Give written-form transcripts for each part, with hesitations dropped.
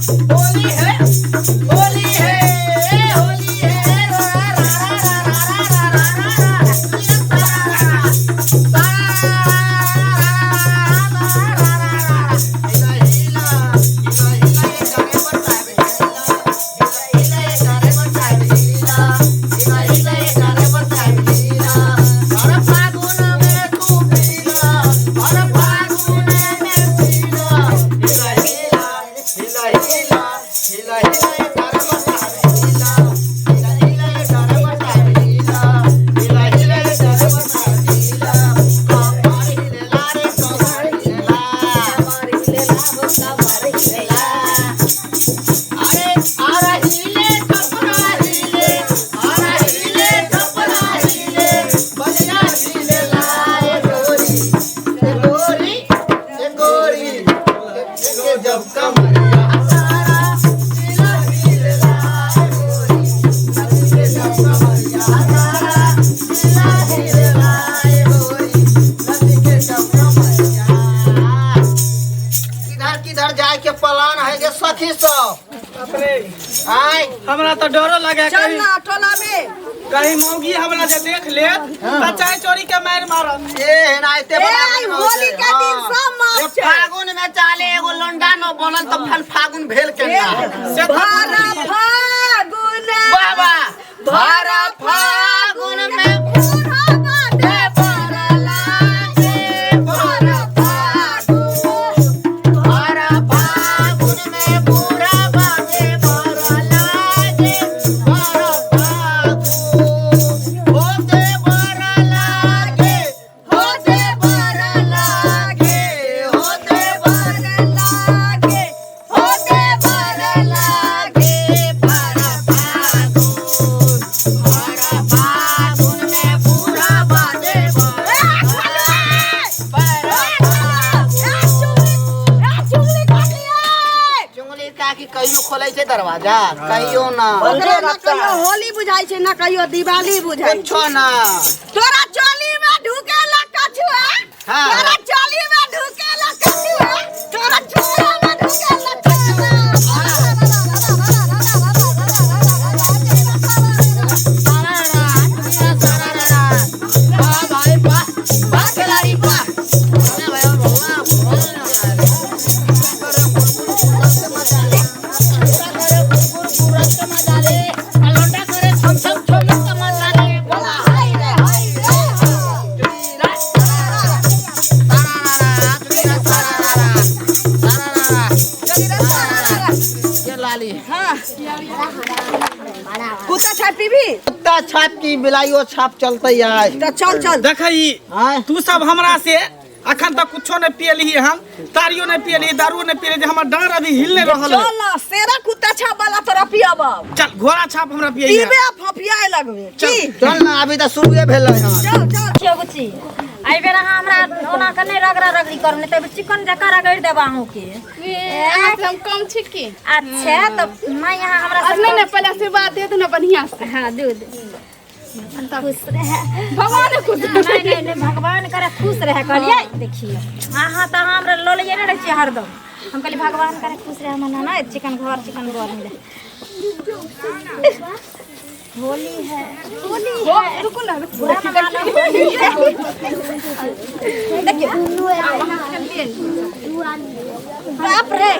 होली है होली है होली है हमरा तो डरो लगे कहीं मौगी हमरा से देख ले चाय चोरी के मार मारत होली के दिन सब मार फागुन में चाले एगो लोंडा न बनल तो फल फागुन भेल के भरा फागुन बाबा भरा फागुन में पूरा बाटे भरला के भरा फागुन में पूरा बाटे भरला के भरा फागुन होते भरला के होते भरला के होते भरला के होते भरला के भरा फागुन में पूरा बाटे चुंगली काकी कहियो खोले छे दरवाजा कहियो ना होली बुझाई छे ना कहियो दिवाली बुझाई कुछो ना तोरा चोली में ढुके ला कछुआ हाँ। तोरा चोली में ढुके ला कछुआ तोरा चोला में ढुके ला कछुआ भाई वाह खिलाड़ी वाह कुत्ता छापी भी कुत्ता छाप की बिलाइयो छाप चलते है तो चल चल देखई तू सब हमरा से अखन तक कुछो नहीं पियली हम तारियो नहीं पियली दारू नहीं पियली हमर डांर अभी हिलने रहल चल ना सेरा कुत्ता छाप वाला तोरा पियाबा चल घोड़ा छाप हमरा पियई पीबे फफियाए लगबे की चल ना अभी तो शुरुए भेल है चल चल बुच्ची आई बेर हमरा ओना के नहीं रगड़ा रगड़ी करने तब चिकन जका रगड़ देबा हूं के हम कम छिकी अच्छा तो मैं यहां हमरा नहीं नहीं पहले आशीर्वाद दे दो ना बढ़िया से हां दूध खुश रहे भगवान खुश नहीं भगवान करे खुश रहे कहलिए देखिए हां तो हमरा लो ले नहीं रही हरदम हम कहली भगवान करे खुश रहे हम ना चिकन घर मिले होली है रुको ना बुरा मना लो होली है देखिए बाप रे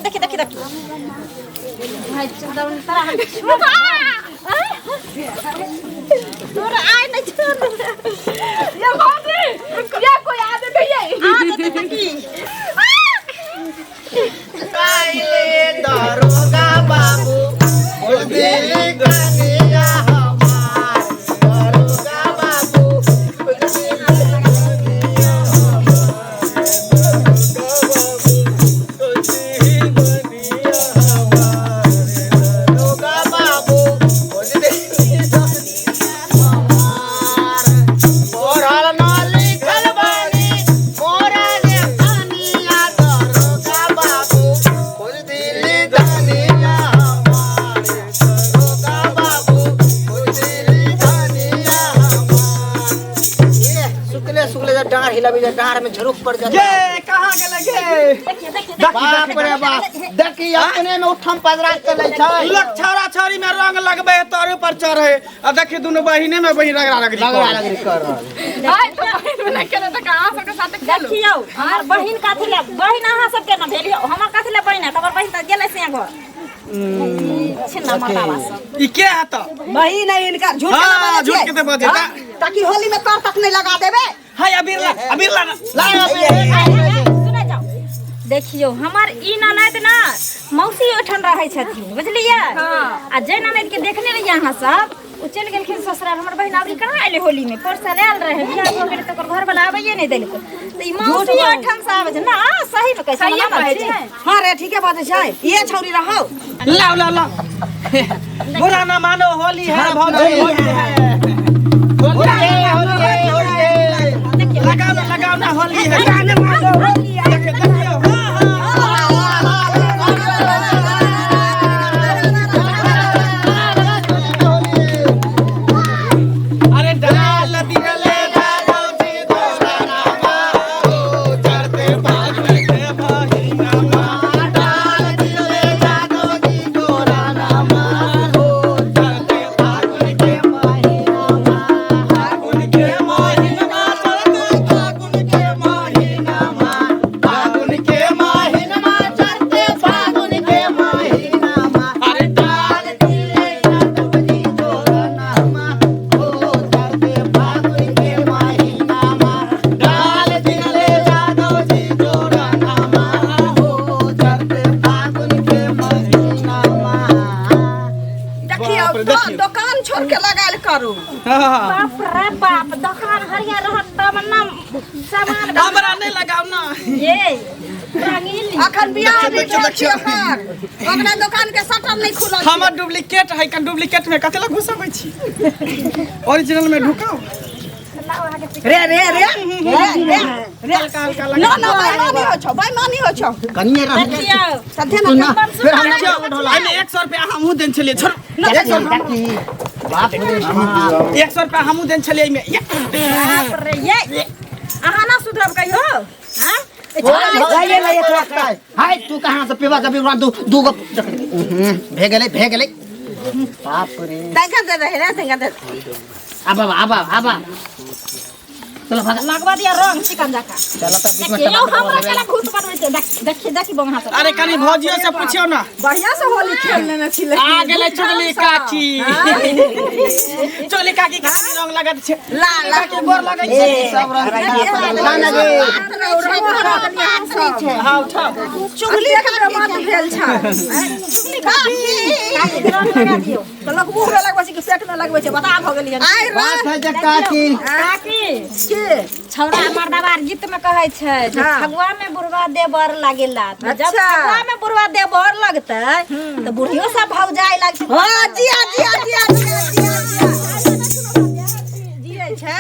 देखिए भाई चंदन तारा तोरा आए नहीं छोड़ ये भाभी ये कोई आदत है ये आदत है की काइले दरोगा बाबू ओ दिल गनिया हमार दरोगा बाबू ओ दिल गनिया हमार दरोगा बाबू ओ दिल गनिया हमार अभी डांड में झुरुक पड़ जाता ये कहाँ गेले गे बाप रे बाप देखी अपने में उठम पजरा चले छै लग छौरा छौरी में रंग लगबे तोरे पर चढ़े आ देखी दुनु बहिने में बहिन रगड़ा रगड़ी कर रहल हाय तो बहिन में नहीं करे तो कहां सबके साथ खेलू देखियो हमर बहिन काथी ले बहिन अहाँ सबके न भेलियो हमर काथी ले बहिन तकर बहिन त गेलै से घर छिना मतावा सब ई के है तो बहिन है इनका झूठ हां झूठ के बजे ताकि होली में कर तक नहीं लगा देबे। हाय अबीर ला सुने जाओ देखियो हमर ई ननद ना मौसी ओठन रहै छथिन बुझलियै आ जे ननद के देखने रहिए अहाँ सब उ चल गेलखिन ससुराल हमर बहिन अबरी कहां आइले होली में परसा लेल रहे बियाह हो गेल तकर घर वाला आबैये नहीं देलको त ई मौसी ओठन से आबै छै ना सही में कैसे ना कहै छै। हां रे ठीके बात छै ये छौरी रहौ ला बुरा ना मानो होली है भौजी होली है लगाओ ना होली है गाने मारो होली है देखियो अरे डाल दिले डालो जी दोराना हो चढ़ते भाग में के बहिना डाल दिले डालो जी दोराना हो चढ़ते भाग में के बहिना फागुन के महीना चढ़ते फागुन के महीना फागुन के महीना चढ़ते फागुन के महीना अरे डाल दिले डालो जी दोराना हो चढ़ते फागुन के महीना डाल दिले डालो जी दोराना हो चढ़ते फागुन के महीना देखियो तो दुकान छोड़ के लगाल करू। बाप रे बाप दुकान हरिया रहत तब ना सामान हमरा नहीं लगाओ ना ये रंगीली अखन बियाह भी देखियो कर ओकरा दुकान के शटर नहीं खुलल छै। हमर डुप्लीकेट है कन डुप्लीकेट में कतेला घुसबै छी ओरिजिनल में ढुकाओ रे रे रे ना ना बेईमानी हो छौ बेईमानी हो छौ कनिए रह देखियो सधे ना फिर हम एमे 100 रुपया हमहू देन छलिए छोड़ बाप रे बाप 100 रुपया हमहू देन छलिए एमे बाप रे ये अहाँ ना सुधरब कहियो हां जाइए ले एक रास्ता हाय तू कहां से पीवा जब दू गो भे गेले बाप रे देखा दे रहे रे देखा दे आबा चलो भाग लगवा दिया रंग चिकन जाका चलो तब बीच में देखियो हमरा केला खुश बनबै छै देखी बंगा सब अरे कनी भौजियो से पूछियो ना बढ़िया से होली खेल लेने छिले आ गेले चली काकी चली काकी के रंग लगत छै ला ला के गोर लगै छै सब रंग खाना गे हां उठा चुगली के बात भेल छै चुगली काकी रंग लगा दियो तो लोग मुंह में लगबै छै कि पेट में लगबै छै बता भ गेलियै आई बात है जे काकी काकी के छौड़ा मर्दावार गीत में कहै छै जे फगुआ में बुढ़वा देवर लागेला तो जब अच्छा। फगुआ में बुढ़वा देवर लगतै तो बुढ़ियो सब भौजाई लगतै हां जिया जियै छै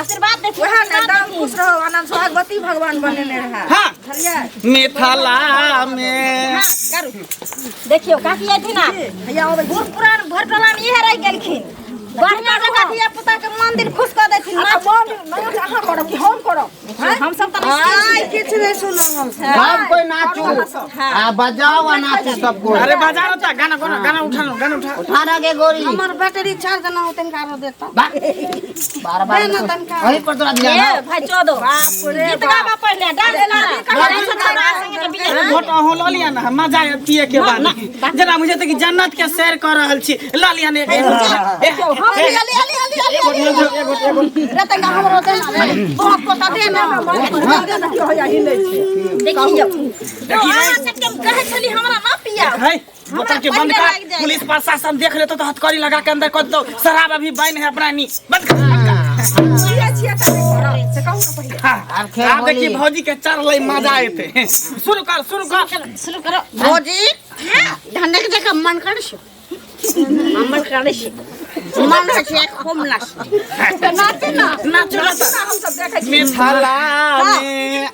आशीर्वाद दे वह ने दाम खुश रहो आनंद सोहागवती भगवान बनेने रहा हां चलिए मिथिला में करू देखियो काकी आथि ना भैया आबै बूढ़ पुरान भरटोला में इहे रह गेलखिन बढ़िया जगह धिया पुता के मंदिर खुश कर देथिन ना मन अहाँ करो कि हम करो हम सब त आई किछ नहीं सुनो हम सब कोई नाचू आ बजाओ आ नाचू सब कोई अरे बजाओ त गाना उठा उठाना के गोरी हमर बैटरी चार्ज ना होतन का देता 12 वही पर तोरा दिया ए भाई चोदो बाप रे गीत गावा पहले डांस ना फोटो हो ल लिया ना मजा पिए के बाद जना मुझे तो कि जन्नत के सैर कर रहल छी ल लिया ने हम अली रतंगा हमरो देना बहुत को दे ना क्यों होया हिलै छै देखियो अहाँ सबके कहै छली हमरा ना पिया है बोतल के बंद कर पुलिस प्रशासन देख ले तो हथकड़ी लगा के अंदर कर दो शराब अभी बैन है अपना नी बंद कर छिया से कहू ना पहिले आप देखिए भौजी के चढ़ ले मजा आते शुरू करो भौजी धंधे के जगह मन कर छो मन कर छो मन है खूब नाच नाचो हम सब देखे छी मिथिला में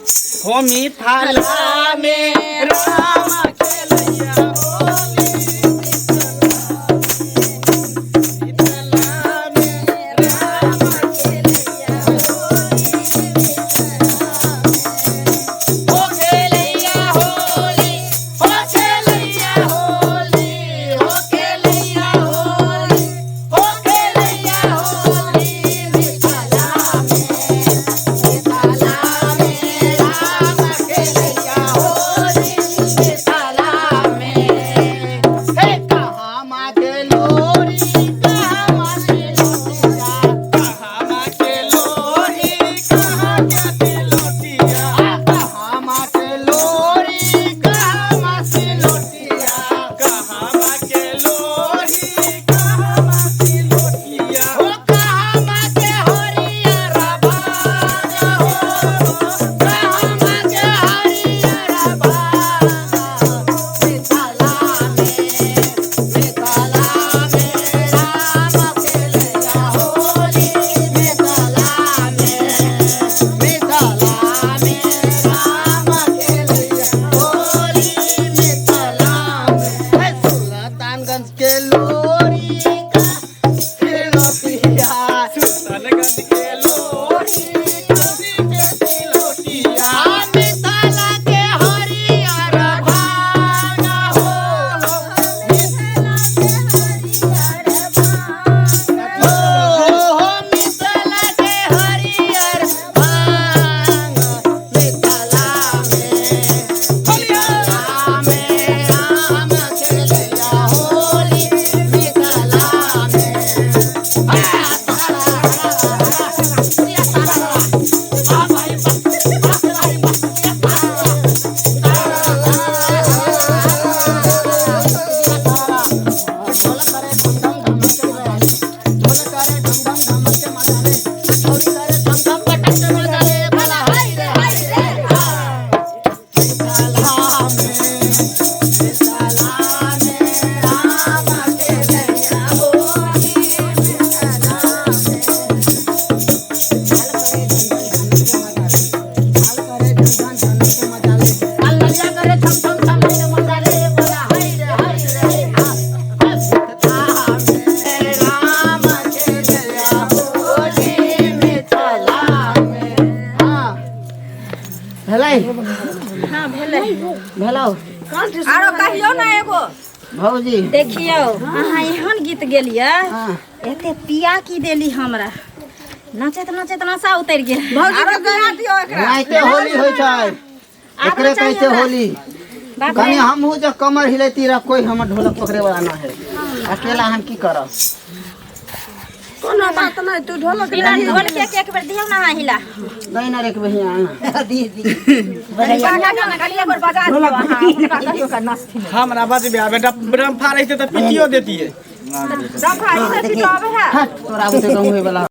हो मिथिला में राम खेलैया होली मिथिला में राम खेलैया होली भौजी देखियो अहाँ एहन गीत गेलियै एते पिया की देली हमरा नाचत नाचत नशा उतर गेल भौजी के बियाह दियो एकरा ऐते होली होइ छै एकरे कहते होली कनी हमहू जब कमर हिलैती रह कोई हमर ढोलक पकड़े वाला ना है अकेला हम की करब कोनो बात नहीं तू ढोलक बिना ढोल के एक बेर दियौ ना हिला नहीं ना रे के बहिया दी बजा गाना गालिया पर बजा दियो हां उनका कहियो का नाचती हमरा बजबे बेटा ब्रह्म फाड़े त पिटियो देती है रखा ई से पिटावे है तोरा बुते कहूं वाला